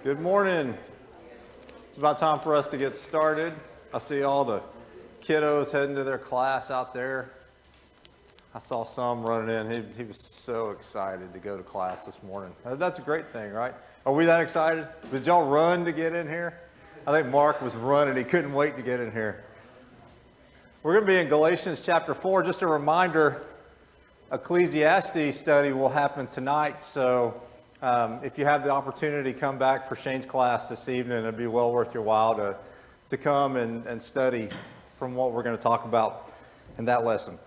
Good morning. It's about time for us to get started. I see all the kiddos heading to their class out there. I saw some running in. He was so excited to go to class this morning. That's a great thing, right? Are we that excited? Did y'all run to get in here? I think Mark was running. He couldn't wait to get in here. We're going to be in Galatians chapter 4. Just a reminder, Ecclesiastes study will happen tonight, so if you have the opportunity, come back for Shane's class this evening. It'd be well worth your while to come and study from what we're going to talk about in that lesson.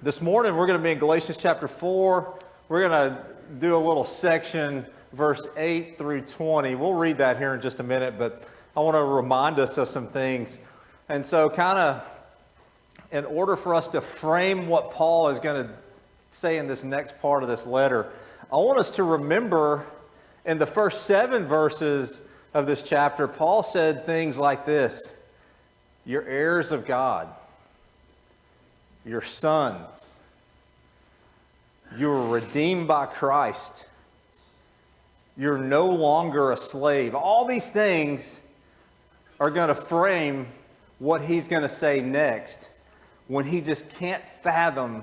This morning, we're going to be in Galatians chapter 4. We're going to do a little section, verse 8 through 20. We'll read that here in just a minute, but I want to remind us of some things. And so kind of in order for us to frame what Paul is going to say in this next part of this letter, I want us to remember in the first 7 verses of this chapter, Paul said things like this: you're heirs of God, you're sons, you were redeemed by Christ, you're no longer a slave. All these things are going to frame what he's going to say next when he just can't fathom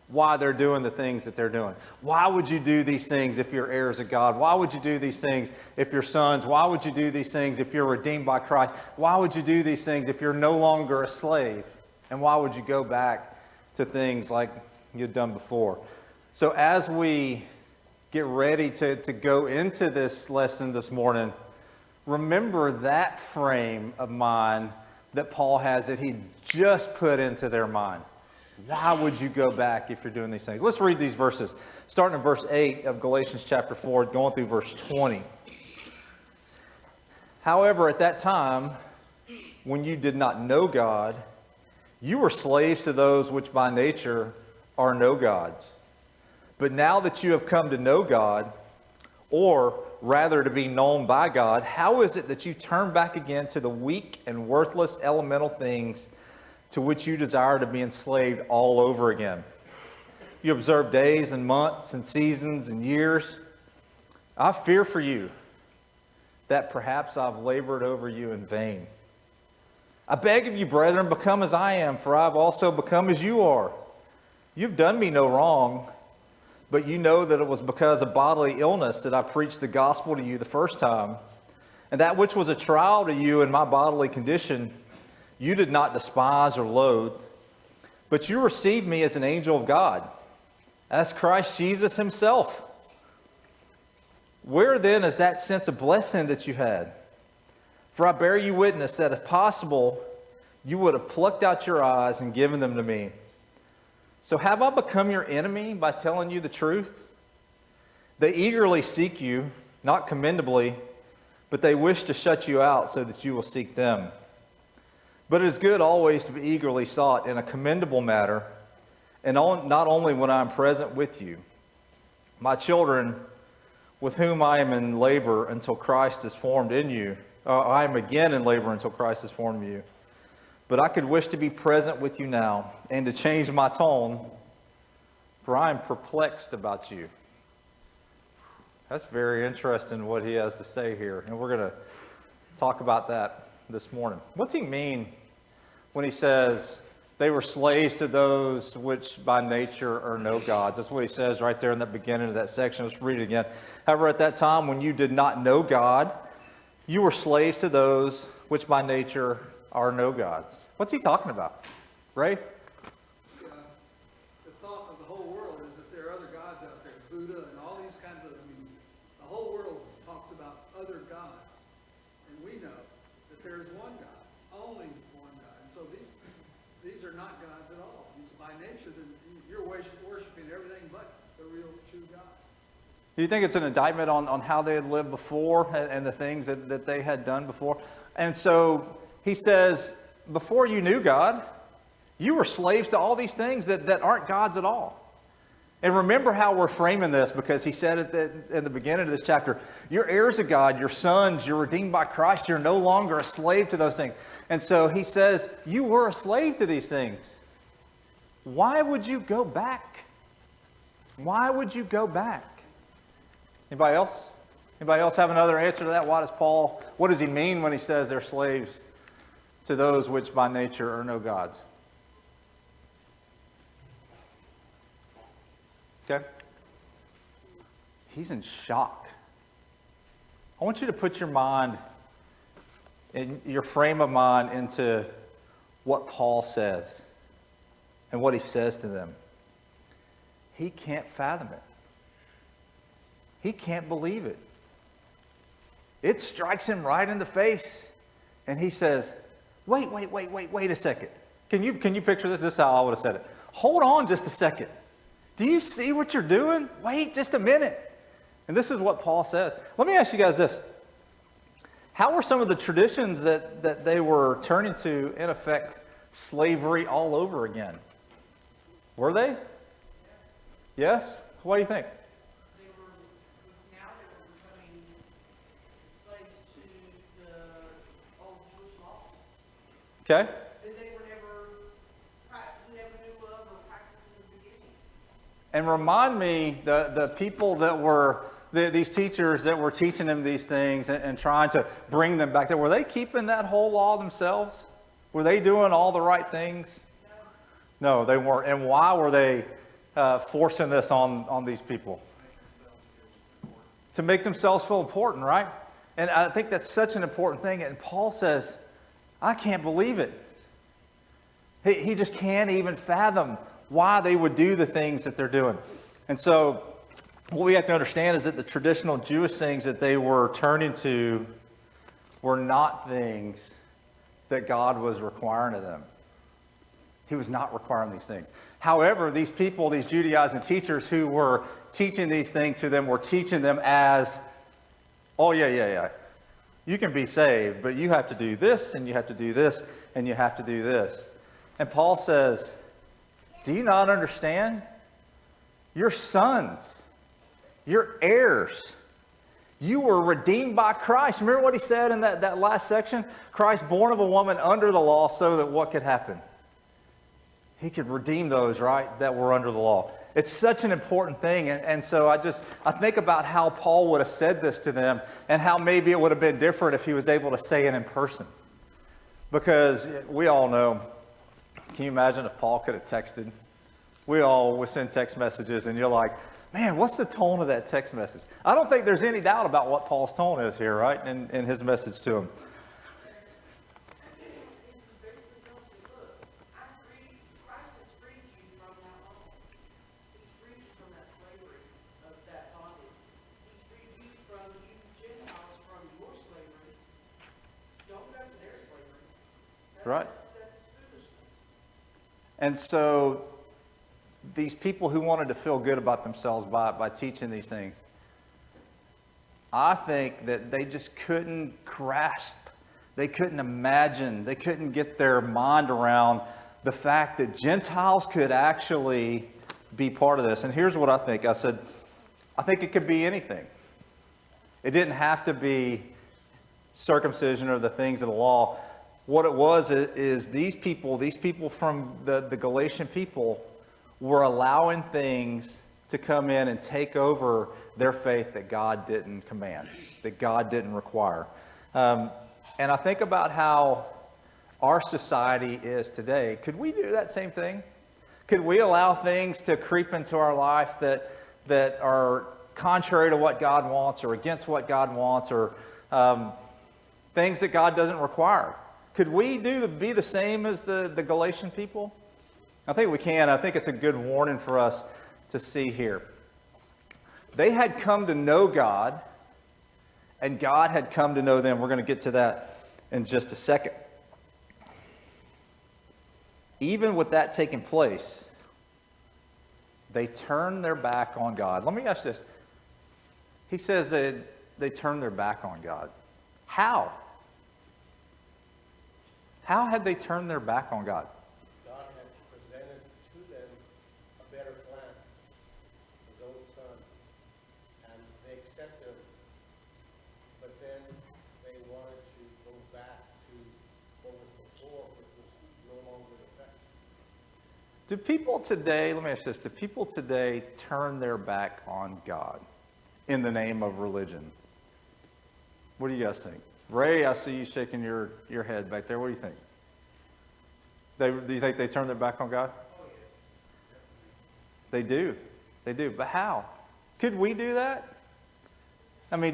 why they're doing the things that they're doing. Why would you do these things if you're heirs of God? Why would you do these things if you're sons? Why would you do these things if you're redeemed by Christ? Why would you do these things if you're no longer a slave? And why would you go back to things like you'd done before? So as we get ready to go into this lesson this morning, remember that frame of mind that Paul has, that he just put into their mind. Why would you go back if you're doing these things? Let's read these verses, starting in verse 8 of Galatians chapter 4, going through verse 20. However, at that time, when you did not know God, you were slaves to those which by nature are no gods. But now that you have come to know God, or rather to be known by God, how is it that you turn back again to the weak and worthless elemental things to which you desire to be enslaved all over again? You observe days and months and seasons and years. I fear for you that perhaps I've labored over you in vain. I beg of you, brethren, become as I am, for I have also become as you are. You've done me no wrong, but you know that it was because of bodily illness that I preached the gospel to you the first time. And that which was a trial to you in my bodily condition, you did not despise or loathe, but you received me as an angel of God, as Christ Jesus himself. Where then is that sense of blessing that you had? For I bear you witness that if possible, you would have plucked out your eyes and given them to me. So have I become your enemy by telling you the truth? They eagerly seek you, not commendably, but they wish to shut you out so that you will seek them. But it is good always to be eagerly sought in a commendable matter, and not only when I am present with you. My children, with whom I am in labor until Christ is formed in you, I am again in labor until Christ is formed in you. But I could wish to be present with you now, and to change my tone, for I am perplexed about you. That's very interesting what he has to say here, and we're going to talk about that this morning. What's he mean when he says they were slaves to those which by nature are no gods? That's what he says right there in the beginning of that section. Let's read it again. However, at that time when you did not know God, you were slaves to those which by nature are no gods. What's he talking about? Ray? The thought of the whole world is that there are other gods out there, Buddha and all these kinds of, the whole world talks about other gods. And we know that there is one God, only one God. And so these are not gods at all. By nature, you're worshiping everything but the real, true God. Do you think it's an indictment on how they had lived before and the things that they had done before? And so he says, before you knew God, you were slaves to all these things that aren't gods at all. And remember how we're framing this, because he said it in the beginning of this chapter, you're heirs of God, you're sons, you're redeemed by Christ, you're no longer a slave to those things. And so he says, you were a slave to these things. Why would you go back? Why would you go back? Anybody else? Anybody else have another answer to that? What does he mean when he says they're slaves to those which by nature are no gods? Okay? He's in shock. I want you to put your mind, in your frame of mind, into what Paul says and what he says to them. He can't fathom it. He can't believe it. It strikes him right in the face. And he says, wait a second. Can you picture this? This is how I would have said it. Hold on just a second. Do you see what you're doing? Wait just a minute. And this is what Paul says. Let me ask you guys this. How were some of the traditions that they were turning to, in effect, slavery all over again? Were they? Yes? What do you think? Now they were becoming slaves to the old Jewish law Okay. that they were never knew of or practiced in the beginning. And remind me, the people that were, these teachers that were teaching them these things and trying to bring them back there, were they keeping that whole law themselves? Were they doing all the right things? No, they weren't. And why were they forcing this on these people? To make themselves feel important, right? And I think that's such an important thing. And Paul says, I can't believe it. He just can't even fathom why they would do the things that they're doing. And so what we have to understand is that the traditional Jewish things that they were turning to were not things that God was requiring of them. He was not requiring these things. However, these people, these Judaizing teachers who were teaching these things to them, were teaching them as, oh, yeah. You can be saved, but you have to do this, and you have to do this, and you have to do this. And Paul says, do you not understand? You're sons. You're heirs. You were redeemed by Christ. Remember what he said in that last section? Christ born of a woman under the law so that what could happen? He could redeem those, right, that were under the law. It's such an important thing. And so I think about how Paul would have said this to them and how maybe it would have been different if he was able to say it in person. Because we all know, can you imagine if Paul could have texted? We all would send text messages and you're like, man, what's the tone of that text message? I don't think there's any doubt about what Paul's tone is here, right, in his message to him. Right. And so these people who wanted to feel good about themselves by teaching these things, I think that they just couldn't grasp, they couldn't imagine, they couldn't get their mind around the fact that Gentiles could actually be part of this. And here's what I think. I said, I think it could be anything. It didn't have to be circumcision or the things of the law. What it was is these people from the Galatian people were allowing things to come in and take over their faith that God didn't command, that God didn't require. And I think about how our society is today. Could we do that same thing? Could we allow things to creep into our life that are contrary to what God wants or against what God wants or things that God doesn't require? Could we be the same as the Galatian people? I think we can. I think it's a good warning for us to see here. They had come to know God, and God had come to know them. We're going to get to that in just a second. Even with that taking place, they turned their back on God. Let me ask this. He says that they turned their back on God. How? How had they turned their back on God? God had presented to them a better plan, his own son, and they accepted him. But then they wanted to go back to what was before, which was no longer effective. Do people today, let me ask this, do people today turn their back on God in the name of religion? What do you guys think? Ray, I see you shaking your head back there. What do you think? Do you think they turned their back on God? They do. They do. But how? Could we do that? I mean,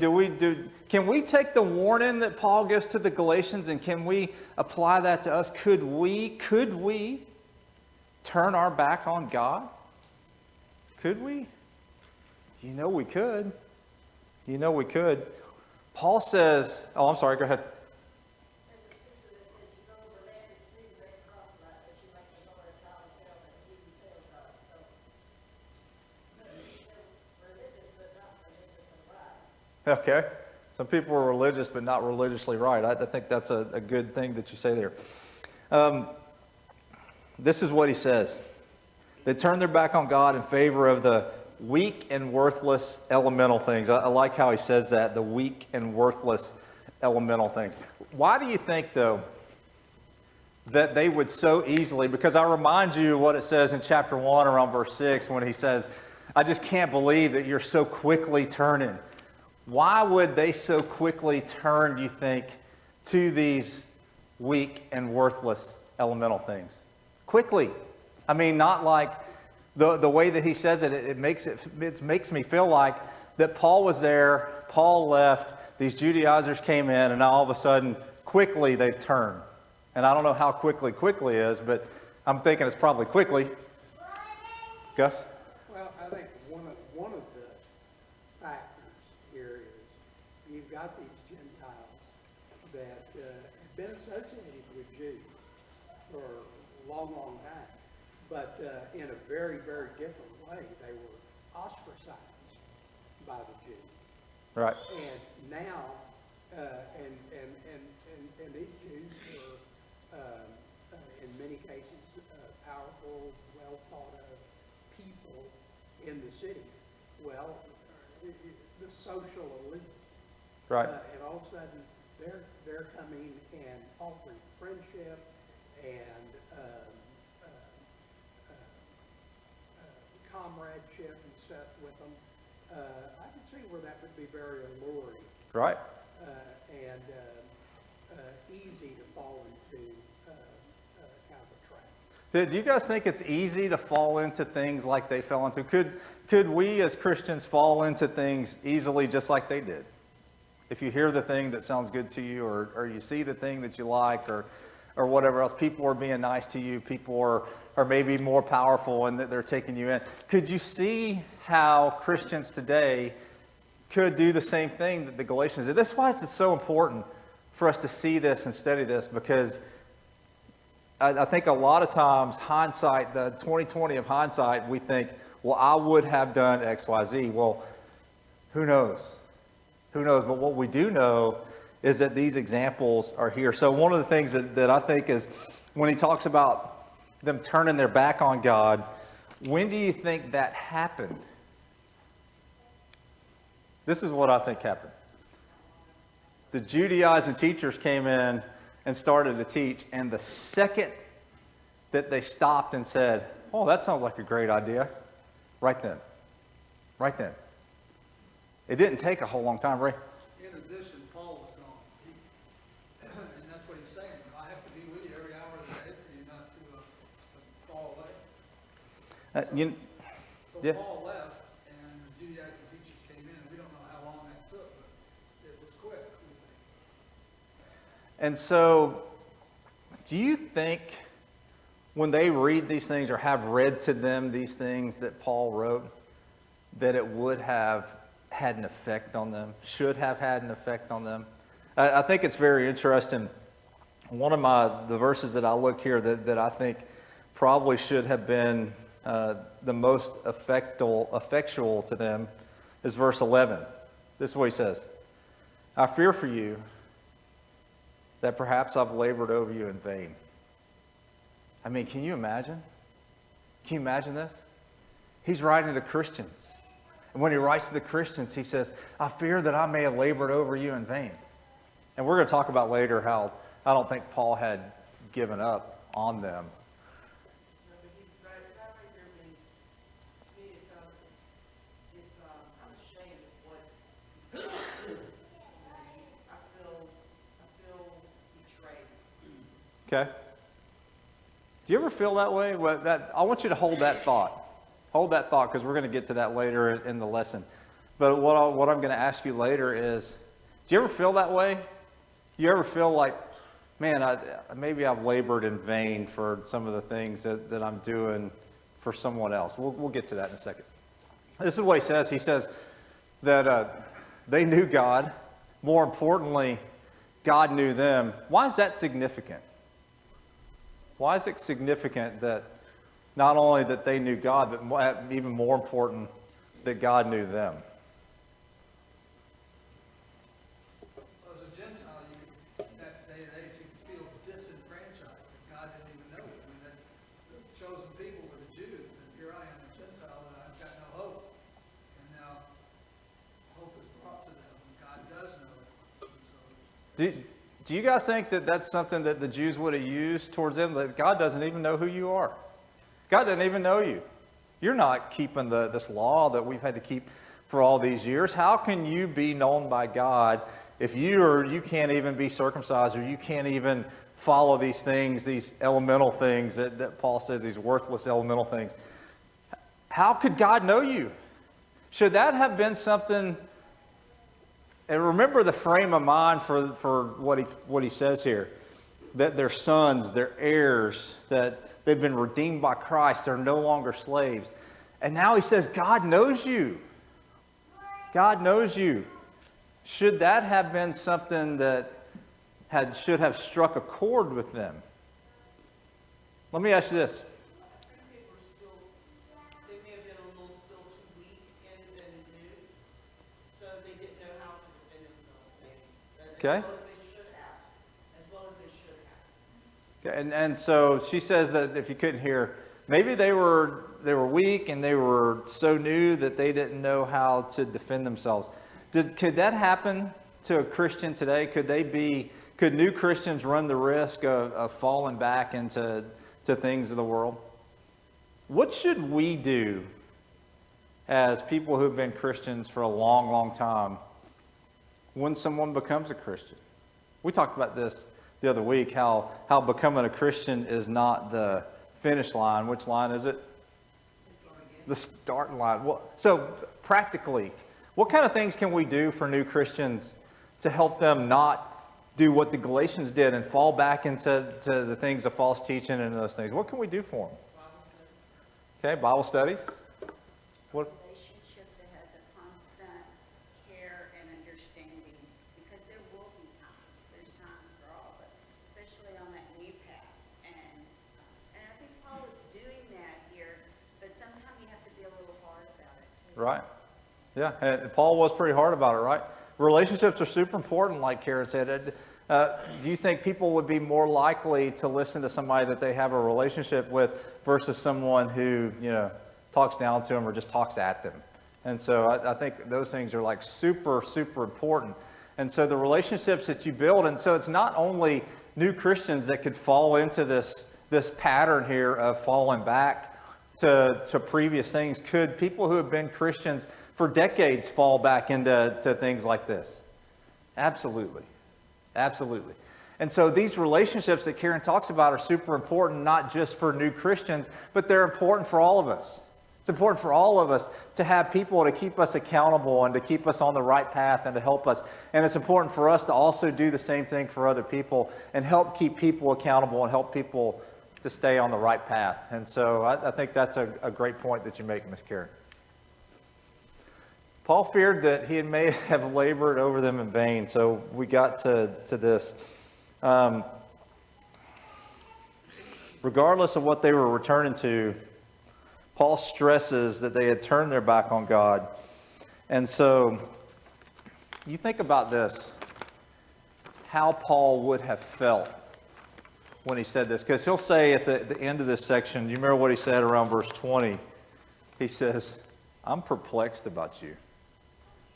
can we take the warning that Paul gives to the Galatians and can we apply that to us? Could we turn our back on God? Could we? You know we could. You know we could. Paul says, oh, I'm sorry, go ahead. Okay. Some people are religious but not religiously right. I think that's a good thing that you say there. This is what he says. They turn their back on God in favor of the weak and worthless elemental things. I like how he says that, the weak and worthless elemental things. Why do you think, though, that they would so easily, because I remind you what it says in chapter 1 around verse 6 when he says, I just can't believe that you're so quickly turning. Why would they so quickly turn, you think, to these weak and worthless elemental things? Quickly. I mean, not like the way that he says it, it makes me feel like that Paul was there, Paul left, these Judaizers came in, and now all of a sudden, quickly they've turned. And I don't know how quickly is, but I'm thinking it's probably quickly. Gus? Well, I think one of the factors here is you've got these Gentiles that have been associated with Jews for a long, long time. But in a very, very different way. They were ostracized by the Jews. Right. And now, and these Jews were, in many cases, powerful, well thought of people in the city. Well, the social elite. Right. And all of a sudden, they're coming and offering friendship and comradeship and stuff with them. I can see where that would be very alluring. Right. And easy to fall into kind of a trap. Do you guys think it's easy to fall into things like they fell into? Could we as Christians fall into things easily just like they did? If you hear the thing that sounds good to you, or you see the thing that you like, or whatever else, people are being nice to you, people are maybe more powerful and that they're taking you in. Could you see how Christians today could do the same thing that the Galatians did? That's why it's so important for us to see this and study this, because I think a lot of times hindsight, the 2020 of hindsight, we think, well, I would have done X, Y, Z. Well, who knows? Who knows? But what we do know is that these examples are here. So one of the things that I think is when he talks about them turning their back on God, when do you think that happened? This is what I think happened. The Judaizing teachers came in and started to teach, and the second that they stopped and said, oh, that sounds like a great idea, right then. It didn't take a whole long time, Ray. In addition, Paul was gone. And that's what he's saying. I have to be with you every hour of the day for you not to fall away. So yeah. Paul left, and the Judaizing teachers came in. We don't know how long that took, but it was quick. We think. And so, do you think when they read these things or have read to them these things that Paul wrote, that it would have had an effect on them, should have had an effect on them? I think it's very interesting. One of the verses that I look here that I think probably should have been the most effectual to them is verse 11. This is what he says. I fear for you that perhaps I've labored over you in vain. I mean, can you imagine? Can you imagine this? He's writing to Christians. And when he writes to the Christians, he says, I fear that I may have labored over you in vain. And we're going to talk about later how I don't think Paul had given up on them. No, but he's right there means, to me, I'm ashamed of what I Okay? Do you ever feel that way? Well, I want you to hold that thought. Hold that thought, because we're going to get to that later in the lesson. But what I'm going to ask you later is, do you ever feel that way? Do you ever feel like, man, maybe I've labored in vain for some of the things that I'm doing for someone else? We'll get to that in a second. This is what he says. He says that they knew God. More importantly, God knew them. Why is that significant? Why is it significant that not only that they knew God, but even more important, that God knew them? As a Gentile, that day and age, you could feel disenfranchised. God didn't even know you. I mean, the chosen people were the Jews, and here I am, a Gentile, and I've got no hope. And now, hope is brought to them. God does know them. And so, Do you guys think that that's something that the Jews would have used towards them? That God doesn't even know who you are. God doesn't even know you. You're not keeping this law that we've had to keep for all these years. How can you be known by God if you can't even be circumcised, or you can't even follow these things, these elemental things that Paul says, these worthless elemental things? How could God know you? Should that have been something? And remember the frame of mind for what he says here, that they're sons, they're heirs, that they've been redeemed by Christ, they're no longer slaves. And now he says, God knows you. God knows you. Should that have been something that should have struck a chord with them? Let me ask you this. They may have been a little still too weak and new, so they didn't know how to defend themselves, maybe. Okay. As well as they should have. As well as they should have. Okay, and so she says that, if you couldn't hear, maybe they were weak and they were so new that they didn't know how to defend themselves. Could that happen to a Christian today? Could new Christians run the risk of falling back into things of the world? What should we do as people who've been Christians for a long, long time when someone becomes a Christian? We talked about this the other week, how becoming a Christian is not the finish line. Which line is it? The start line. So practically, what kind of things can we do for new Christians to help them not do what the Galatians did and fall back into the things of false teaching and those things? What can we do for them? Okay, Bible studies. What? Relationship that has a constant care and understanding, because there will be times, there's times for all of us, especially on that new path. And I think Paul is doing that here, but sometimes you have to be a little hard about it too. Right. Yeah, and Paul was pretty hard about it, right? Relationships are super important, like Karen said. Do you think people would be more likely to listen to somebody that they have a relationship with versus someone who, talks down to them or just talks at them? And so I think those things are like super, super important. And so the relationships that you build, and so it's not only new Christians that could fall into this pattern here of falling back to previous things. Could people who have been Christians for decades fall back into things like this? Absolutely. Absolutely. And so these relationships that Karen talks about are super important, not just for new Christians, but they're important for all of us. It's important for all of us to have people to keep us accountable and to keep us on the right path and to help us. And it's important for us to also do the same thing for other people and help keep people accountable and help people to stay on the right path. And so I think that's a great point that you make, Ms. Karen. Paul feared that he may have labored over them in vain. So we got to this. Regardless of what they were returning to, Paul stresses that they had turned their back on God. And so you think about this, how Paul would have felt when he said this. Because he'll say at the end of this section, do you remember what he said around verse 20? He says, I'm perplexed about you.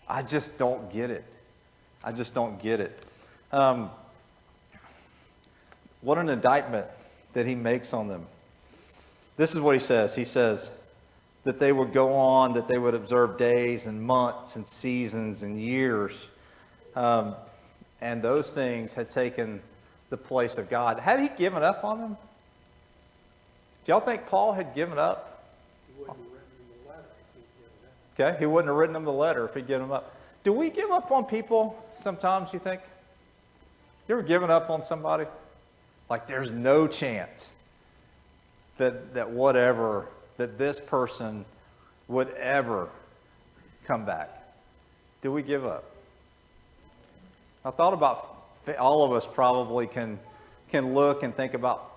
I just don't get it. I just don't get it. What an indictment that he makes on them. This is what he says. He says that they would go on, that they would observe days and months and seasons and years. And those things had taken the place of God. Had he given up on them? Do y'all think Paul had given up? He wouldn't have written him the letter if he'd given up. Okay, he wouldn't have written them the letter if he'd given them up. Do we give up on people sometimes, you think? You ever given up on somebody? Like there's no chance that this person would ever come back. Do we give up? I thought about all of us probably can look and think about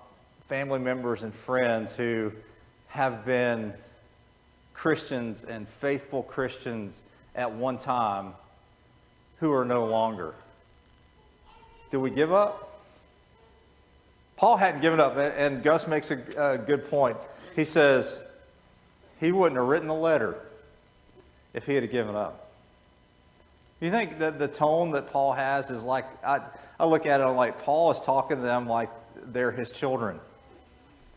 family members and friends who have been Christians and faithful Christians at one time who are no longer. Do we give up? Paul hadn't given up, and Gus makes a good point. He says he wouldn't have written the letter if he had given up. You think that the tone that Paul has is like, I look at it like Paul is talking to them like they're his children.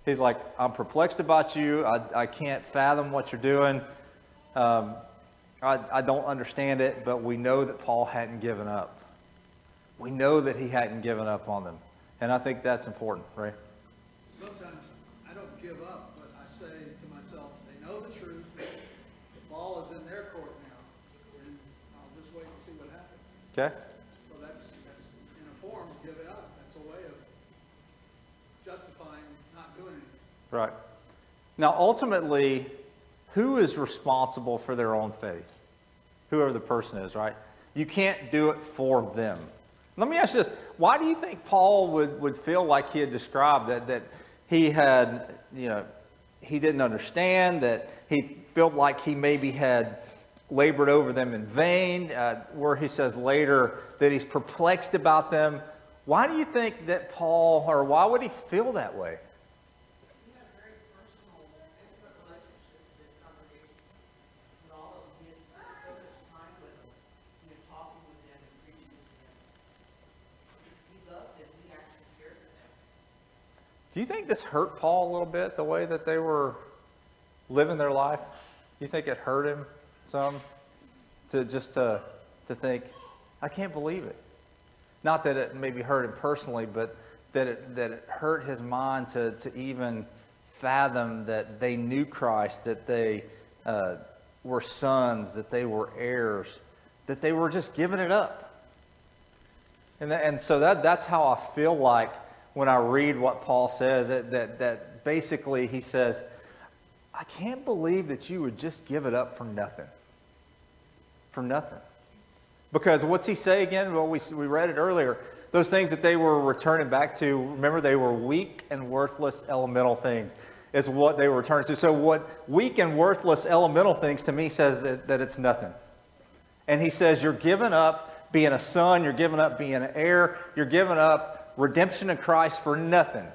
He's like, I'm perplexed about you. I can't fathom what you're doing. I don't understand it, but we know that Paul hadn't given up. We know that he hadn't given up on them. And I think that's important, right? Sometimes I don't give up, but I say to myself, they know the truth. The ball is in their court now, and I'll just wait and see what happens. Okay? So that's in a form of giving up. That's a way of justifying not doing anything. Right. Now, ultimately, who is responsible for their own faith? Whoever the person is, right? You can't do it for them. Let me ask you this. Why do you think Paul would feel like he had described that he had, he didn't understand, that he felt like he maybe had labored over them in vain, where he says later that he's perplexed about them? Why do you think that Paul, or why would he feel that way? We had a very personal, intimate relationship with his congregations. With all of them, he had spent so much time with them, talking with them and preaching to them. He loved them. He actually cared for them. Do you think this hurt Paul a little bit, the way that they were living their life? Do you think it hurt him some to think, I can't believe it? Not that it maybe hurt him personally, but that it hurt his mind to even fathom that they knew Christ, that they were sons, that they were heirs, that they were just giving it up. And so that's how I feel like when I read what Paul says, that basically he says, I can't believe that you would just give it up for nothing. For nothing. Because what's he say again? Well, we read it earlier. Those things that they were returning back to, remember, they were weak and worthless elemental things, is what they were returning to. So what weak and worthless elemental things to me says that it's nothing. And he says you're giving up being a son, you're giving up being an heir, you're giving up redemption in Christ for nothing.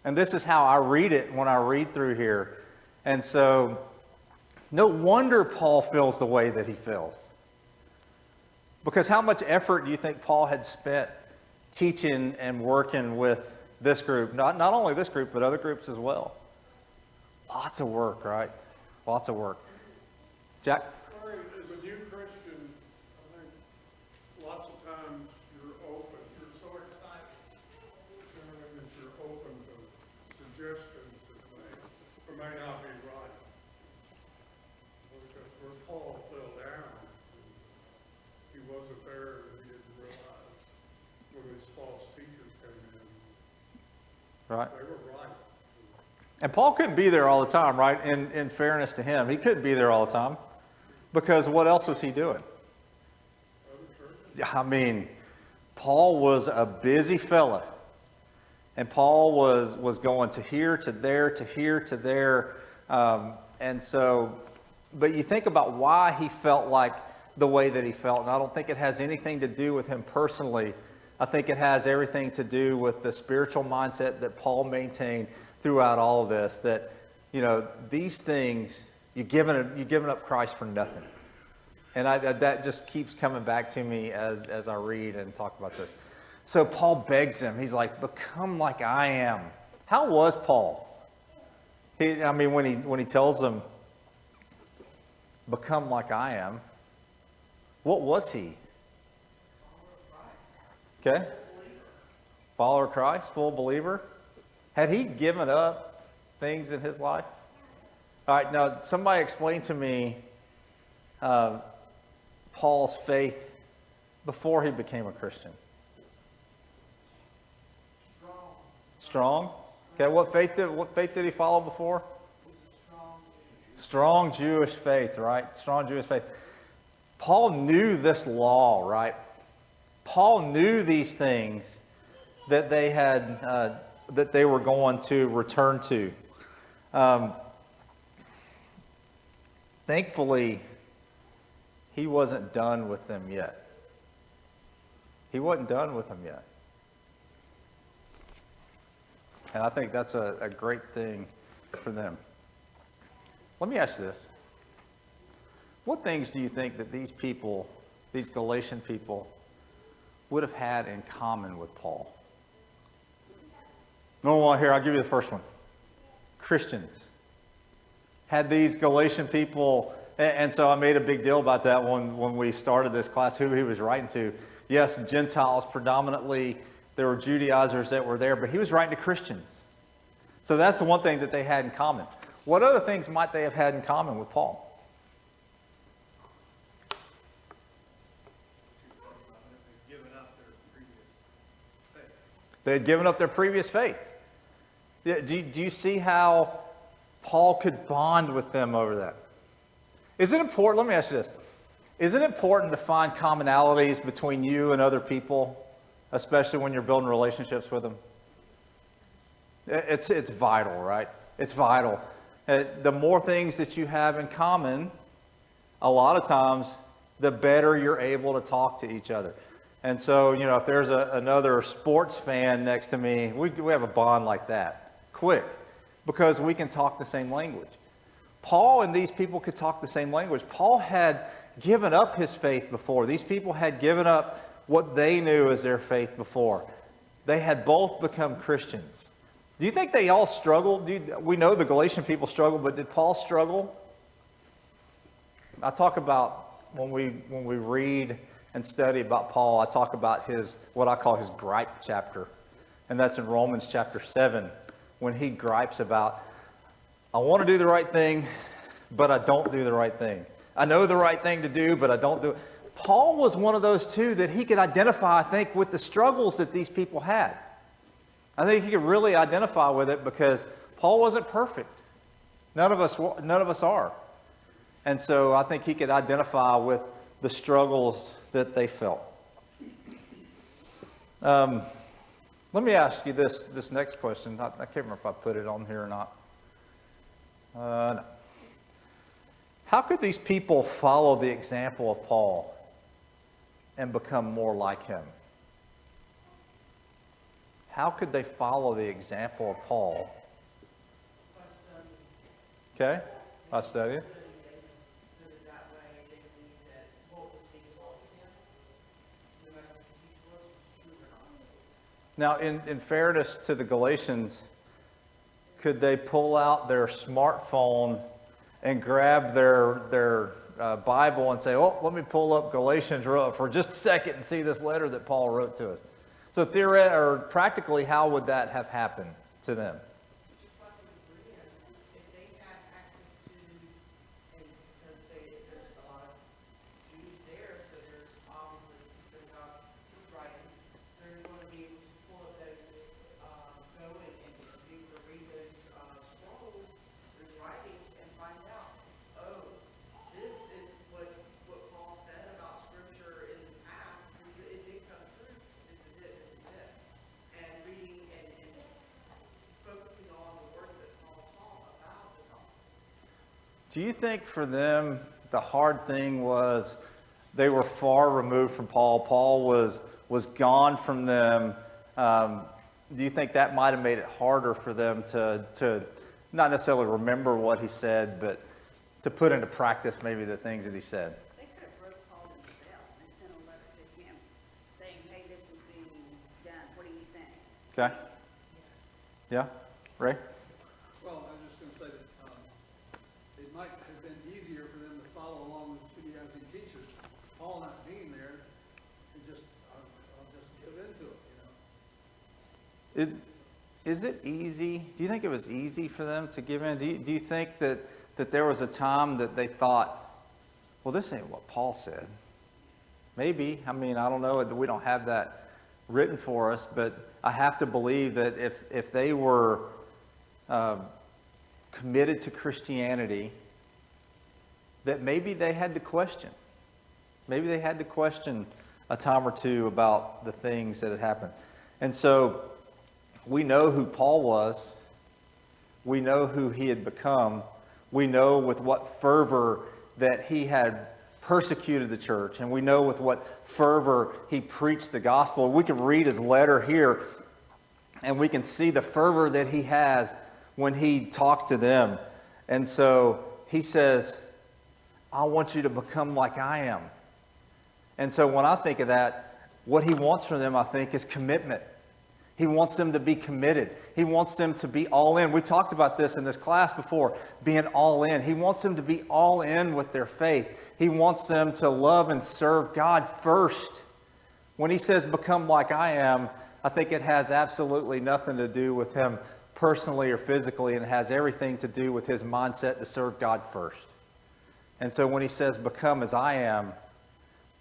And this is how I read it when I read through here. And so no wonder Paul feels the way that he feels. Because how much effort do you think Paul had spent teaching and working with this group? Not only this group, but other groups as well. Lots of work, right? Lots of work. Jack? Sorry, as a new Christian, I think lots of times you're open. You're so excited. That you're open to suggestions that may not be right. Because where Paul fell down, he wasn't there, and he didn't realize when his false teachers came in. Right. They were right. And Paul couldn't be there all the time, right? In fairness to him, he couldn't be there all the time. Because what else was he doing? I mean, Paul was a busy fella. And Paul was going to here, to there, to here, to there. And so, but you think about why he felt like the way that he felt. And I don't think it has anything to do with him personally. I think it has everything to do with the spiritual mindset that Paul maintained throughout all of this. That, these things, you're giving up Christ for nothing. And that just keeps coming back to me as I read and talk about this. So Paul begs him. He's like, become like I am. How was Paul? When he tells them, become like I am, what was he? Okay? Follower of Christ, full believer. Had he given up things in his life? All right, now somebody explain to me Paul's faith before he became a Christian. Strong? Okay, what faith did he follow before? Strong Jewish faith, right? Strong Jewish faith. Paul knew this law, right? Paul knew these things that they had, that they were going to return to. Thankfully, he wasn't done with them yet. He wasn't done with them yet. And I think that's a great thing for them. Let me ask you this. What things do you think that these people, these Galatian people, would have had in common with Paul? No one here, I'll give you the first one. Christians. Had these Galatian people, and so I made a big deal about that when we started this class, who he was writing to. Yes, Gentiles predominantly, there were Judaizers that were there, but he was writing to Christians. So that's the one thing that they had in common. What other things might they have had in common with Paul? They had given up their previous faith. Do you see how Paul could bond with them over that? Is it important? Let me ask you this. Is it important to find commonalities between you and other people, especially when you're building relationships with them? It's vital, right? It's vital. The more things that you have in common, a lot of times, the better you're able to talk to each other. And so, if there's another sports fan next to me, we have a bond like that, quick, because we can talk the same language. Paul and these people could talk the same language. Paul had given up his faith before. These people had given up what they knew as their faith before. They had both become Christians. Do you think they all struggled? We know the Galatian people struggled, but did Paul struggle? I talk about when we read and study about Paul, I talk about what I call his gripe chapter. And that's in Romans chapter 7, when he gripes about, I want to do the right thing, but I don't do the right thing. I know the right thing to do, but I don't do it. Paul was one of those two that he could identify, I think, with the struggles that these people had. I think he could really identify with it because Paul wasn't perfect. None of us are. And so I think he could identify with the struggles that they felt. Let me ask you this next question. I can't remember if I put it on here or not. No. How could these people follow the example of Paul and become more like him? How could they follow the example of Paul? Okay, by studying. So that way they believe that what was being taught to them, no matter what the teacher was true or not. Now, in fairness to the Galatians, could they pull out their smartphone and grab their Bible and say, oh, let me pull up Galatians for just a second and see this letter that Paul wrote to us? So practically, how would that have happened to them? Just like with the Bereans, if they had access to, and because there's a lot of Jews there, so there's obviously synagogue writings, they're going to be able to pull up those, go and be able to read those scrolls, those writings, and find out, oh, this is what Paul said about Scripture in the past. It did come true. This is it. And reading and focusing on the words that Paul taught about the gospel. Do you think for them the hard thing was they were far removed from Paul? Paul was gone from them. Do you think that might have made it harder for them to not necessarily remember what he said, but to put into practice maybe the things that he said? They could have wrote Paul themselves and sent a letter to him saying, hey, this is being done. What do you think? Okay. Yeah? Ray? Well, I was just going to say that it might have been easier for them to follow along with Judaizing teachers. Paul not being there, and I'll just give into it, Is it easy? Do you think it was easy for them to give in? Do you think that there was a time that they thought, well, this ain't what Paul said? Maybe. I mean, I don't know. We don't have that written for us, but I have to believe that if they were committed to Christianity, that maybe they had to question. Maybe they had to question a time or two about the things that had happened. And so we know who Paul was. We know who he had become. We know with what fervor that he had persecuted the church. And we know with what fervor he preached the gospel. We can read his letter here, and we can see the fervor that he has when he talks to them. And so he says, I want you to become like I am. And so when I think of that, what he wants from them, I think, is commitment. He wants them to be committed. He wants them to be all in. We've talked about this in this class before, being all in. He wants them to be all in with their faith. He wants them to love and serve God first. When he says, become like I am, I think it has absolutely nothing to do with him personally or physically, and it has everything to do with his mindset to serve God first. And so when he says, become as I am,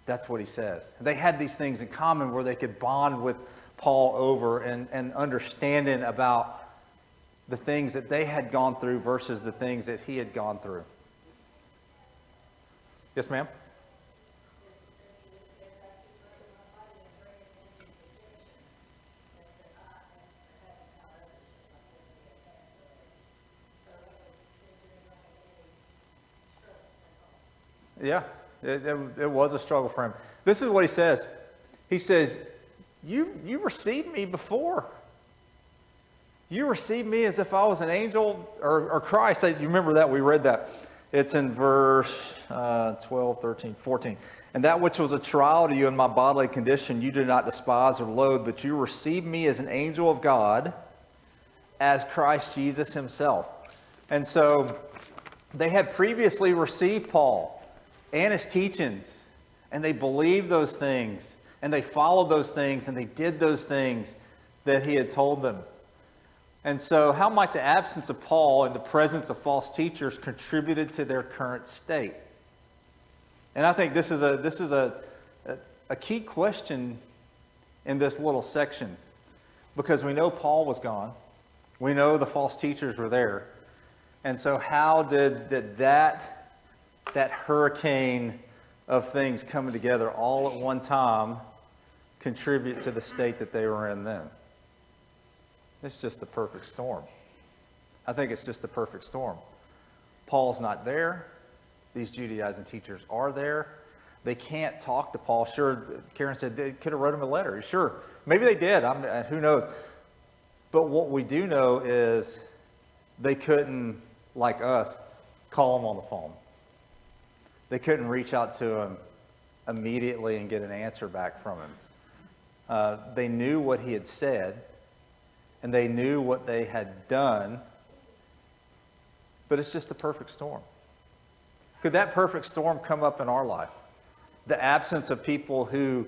that's what he says. They had these things in common where they could bond with Paul over and understanding about the things that they had gone through versus the things that he had gone through. Yes, ma'am? Yeah, it was a struggle for him. This is what he says. He says, you received me before. You received me as if I was an angel or Christ. You remember that? We read that. It's in verse 12, 13, 14. And that which was a trial to you in my bodily condition, you did not despise or loathe, but you received me as an angel of God, as Christ Jesus himself. And so they had previously received Paul and his teachings, and they believed those things, and they followed those things, and they did those things that he had told them. And so how might the absence of Paul and the presence of false teachers contributed to their current state? And I think this is a key question in this little section, because we know Paul was gone. We know the false teachers were there. And so how did that hurricane of things coming together all at one time contribute to the state that they were in then? It's just the perfect storm. I think it's just the perfect storm. Paul's not there. These Judaizing teachers are there. They can't talk to Paul. Sure, Karen said they could have wrote him a letter. Sure, maybe they did. Who knows? But what we do know is they couldn't, like us, call him on the phone. They couldn't reach out to him immediately and get an answer back from him. They knew what he had said, and they knew what they had done, but it's just a perfect storm. Could that perfect storm come up in our life? The absence of people who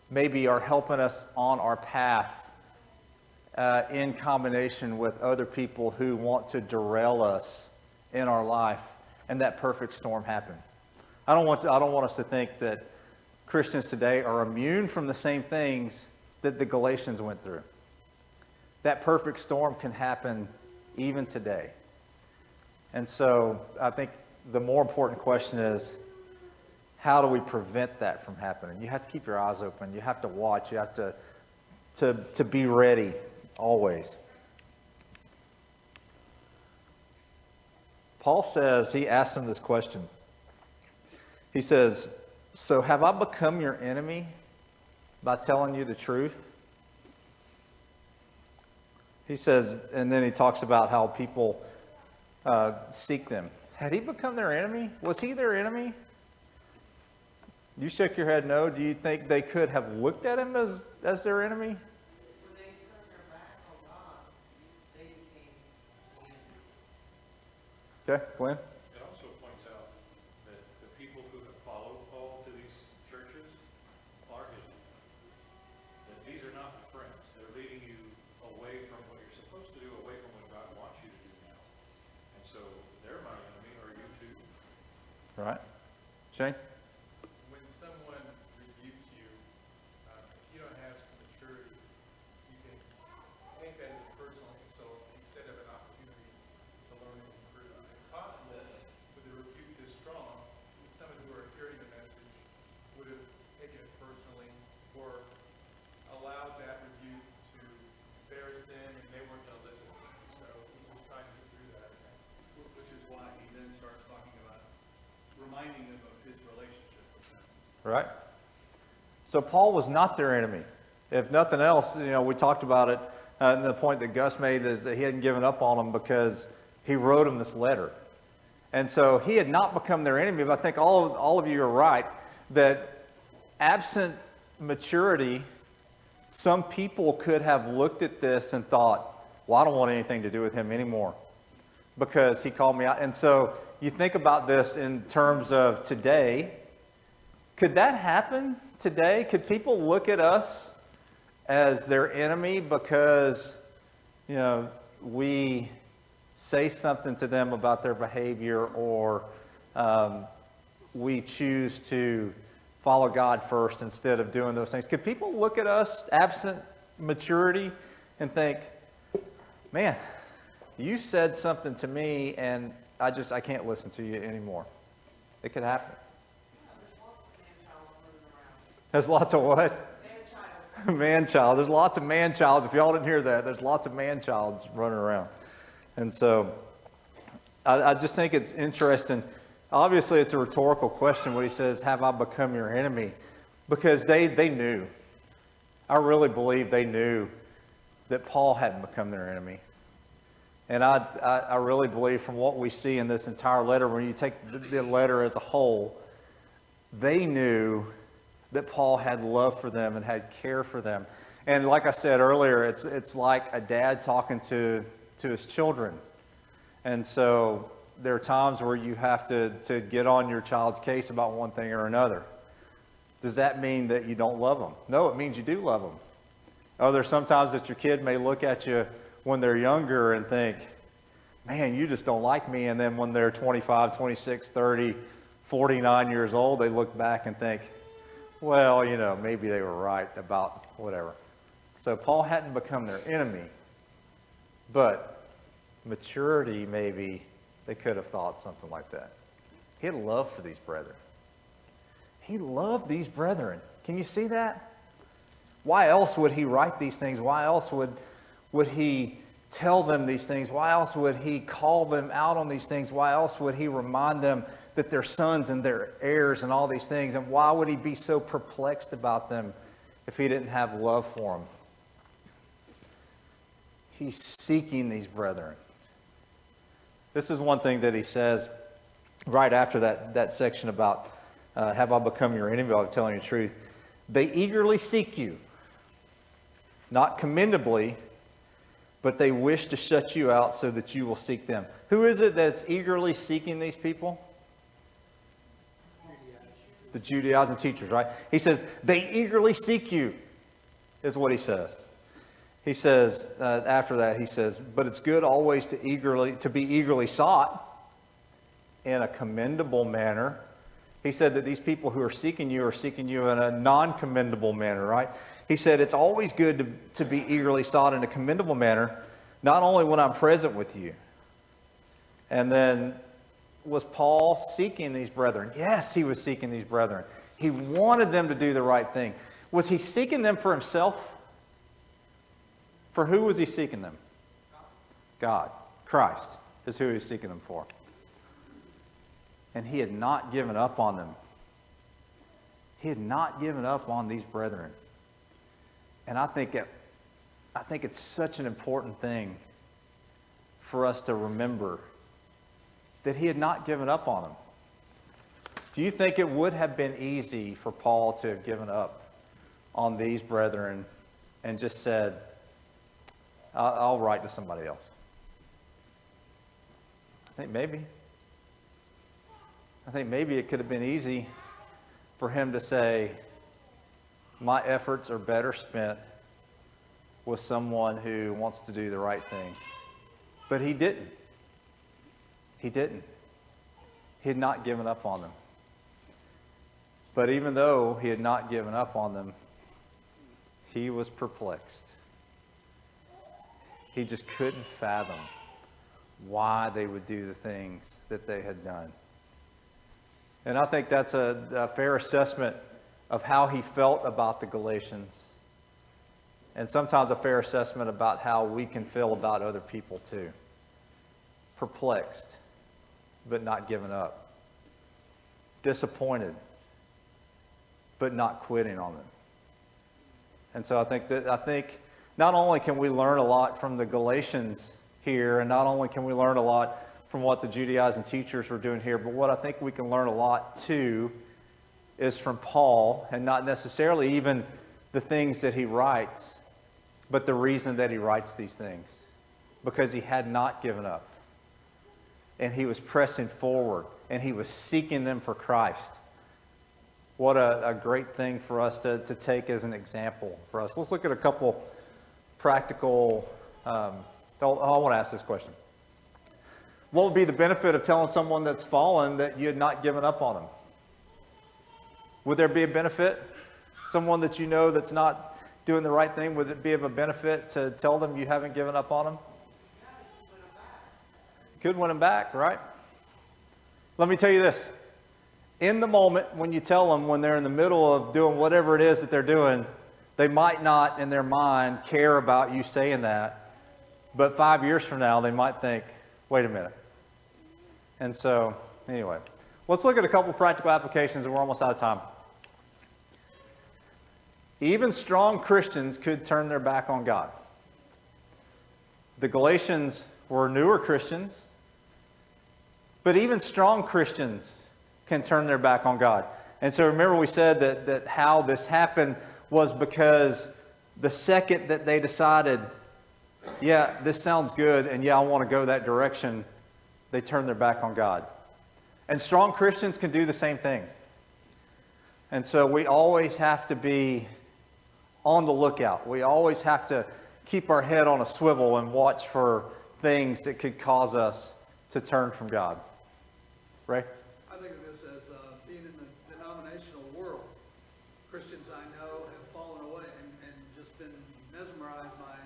maybe are helping us on our path in combination with other people who want to derail us in our life, and that perfect storm happen. I don't want us to think that Christians today are immune from the same things that the Galatians went through. That perfect storm can happen even today. And so I think the more important question is, how do we prevent that from happening? You have to keep your eyes open. You have to watch. You have to be ready always. Paul says, he asks him this question. He says, so have I become your enemy by telling you the truth? He says, and then he talks about how people seek them. Had he become their enemy? Was he their enemy? You shook your head no. Do you think they could have looked at him as their enemy? When they turned their back on God, they became the enemy. Okay, Glenn? It also points out that the people who have followed Paul to these churches are his enemies. That these are not the friends. They're leading you away Right? Shane? When someone rebukes you, if you don't have some maturity, you can take that as a personal insult instead of an opportunity to learn and improve. And it's possible, with a rebuke this strong, that some who are hearing the message would have taken it personally or allowed that rebuke to embarrass them and they weren't going to listen. So he was trying to get through that, I think. Which is why he then starts talking about reminding them of his relationship with them. Right? So Paul was not their enemy. If nothing else, we talked about it, and the point that Gus made is that he hadn't given up on them because he wrote them this letter. And so he had not become their enemy, but I think all of you are right that absent maturity, some people could have looked at this and thought, well, I don't want anything to do with him anymore because he called me out. And so you think about this in terms of today. Could that happen today? Could people look at us as their enemy because, we say something to them about their behavior or we choose to follow God first instead of doing those things? Could people look at us absent maturity and think, man, you said something to me and I can't listen to you anymore? It could happen. There's lots of what? Man-child. Man-child. There's lots of man-childs. If y'all didn't hear that, there's lots of man-childs running around. And so I just think it's interesting. Obviously, it's a rhetorical question when he says, have I become your enemy? Because they knew. I really believe they knew that Paul hadn't become their enemy. And I really believe from what we see in this entire letter, when you take the letter as a whole, they knew that Paul had love for them and had care for them. And like I said earlier, it's like a dad talking to his children. And so there are times where you have to get on your child's case about one thing or another. Does that mean that you don't love them? No, it means you do love them. Are there sometimes that your kid may look at you when they're younger and think, man, you just don't like me. And then when they're 25, 26, 30, 49 years old, they look back and think, well, maybe they were right about whatever. So Paul hadn't become their enemy, but maturity, maybe they could have thought something like that. He had love for these brethren. He loved these brethren. Can you see that? Why else would he write these things? Why else would he tell them these things? Why else would he call them out on these things? Why else would he remind them that they're sons and they're heirs and all these things? And why would he be so perplexed about them if he didn't have love for them? He's seeking these brethren. This is one thing that he says right after that section about have I become your enemy? I'm telling you the truth. They eagerly seek you, not commendably, but they wish to shut you out so that you will seek them. Who is it that's eagerly seeking these people? The Judaizing teachers, right? He says, they eagerly seek you, is what he says. He says, after that, he says, but it's good always to be eagerly sought in a commendable manner. He said that these people who are seeking you in a non-commendable manner, right? He said it's always good to be eagerly sought in a commendable manner, not only when I'm present with you. And then, was Paul seeking these brethren? Yes, he was seeking these brethren. He wanted them to do the right thing. Was he seeking them for himself? For who was he seeking them? God. Christ is who he was seeking them for. And he had not given up on them. He had not given up on these brethren. And I think it's such an important thing for us to remember that he had not given up on them. Do you think it would have been easy for Paul to have given up on these brethren and just said, I'll write to somebody else? I think maybe it could have been easy for him to say, my efforts are better spent with someone who wants to do the right thing. But he didn't. He didn't. He had not given up on them. But even though he had not given up on them, he was perplexed. He just couldn't fathom why they would do the things that they had done. And I think that's a fair assessment of how he felt about the Galatians. And sometimes a fair assessment about how we can feel about other people too. Perplexed, but not giving up. Disappointed, but not quitting on them. And so I think not only can we learn a lot from the Galatians here, and not only can we learn a lot from what the Judaizing teachers were doing here, but what I think we can learn a lot too is from Paul, and not necessarily even the things that he writes, but the reason that he writes these things. Because he had not given up. And he was pressing forward, and he was seeking them for Christ. What a great thing for us to take as an example for us. Let's look at a couple practical, I want to ask this question. What would be the benefit of telling someone that's fallen that you had not given up on them? Would there be a benefit? Someone that you know that's not doing the right thing, would it be of a benefit to tell them you haven't given up on them? Could win them back, right? Let me tell you this. In the moment when you tell them, when they're in the middle of doing whatever it is that they're doing, they might not in their mind care about you saying that. But 5 years from now, they might think, wait a minute. And so, anyway, let's look at a couple practical applications, and we're almost out of time. Even strong Christians could turn their back on God. The Galatians were newer Christians, but even strong Christians can turn their back on God. And so remember we said that how this happened was because the second that they decided, yeah, this sounds good, and yeah, I want to go that direction, they turned their back on God. And strong Christians can do the same thing. And so we always have to be on the lookout. We always have to keep our head on a swivel and watch for things that could cause us to turn from God. Ray? I think of this as being in the denominational world. Christians I know have fallen away and just been mesmerized by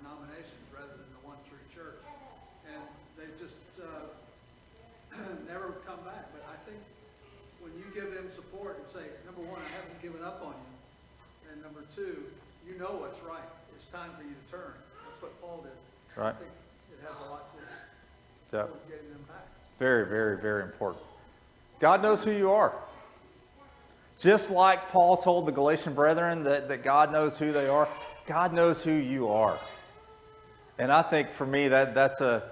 denominations rather than the one true church. And they've just never come back. But I think when you give them support and say, number one, I haven't given up on you. And number two, you know what's right. It's time for you to turn. That's what Paul did. Right. I think it has a lot to do Yeah. with getting them back. Very, very, very important. God knows who you are. Just like Paul told the Galatian brethren that God knows who they are, God knows who you are. And I think for me that's a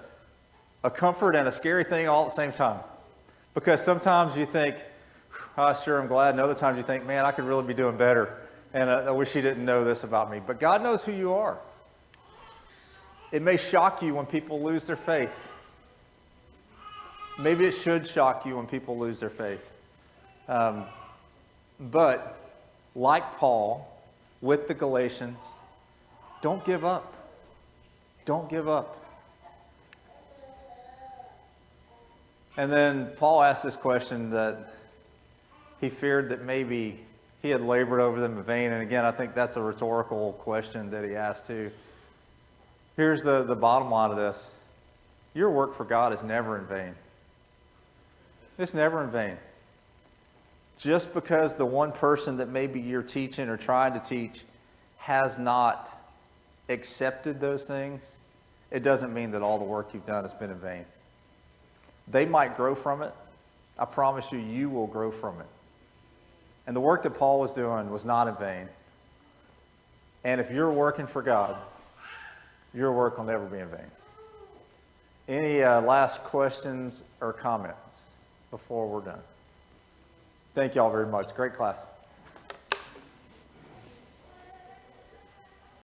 comfort and a scary thing all at the same time. Because sometimes you think, oh, sure, I'm glad. And other times you think, man, I could really be doing better. And I wish he didn't know this about me. But God knows who you are. It may shock you when people lose their faith. Maybe it should shock you when people lose their faith. But like Paul with the Galatians, don't give up. Don't give up. And then Paul asked this question that he feared that maybe he had labored over them in vain. And again, I think that's a rhetorical question that he asked too. Here's the bottom line of this. Your work for God is never in vain. It's never in vain. Just because the one person that maybe you're teaching or trying to teach has not accepted those things, it doesn't mean that all the work you've done has been in vain. They might grow from it. I promise you, you will grow from it. And the work that Paul was doing was not in vain. And if you're working for God, your work will never be in vain. Any last questions or comments before we're done? Thank you all very much. Great class.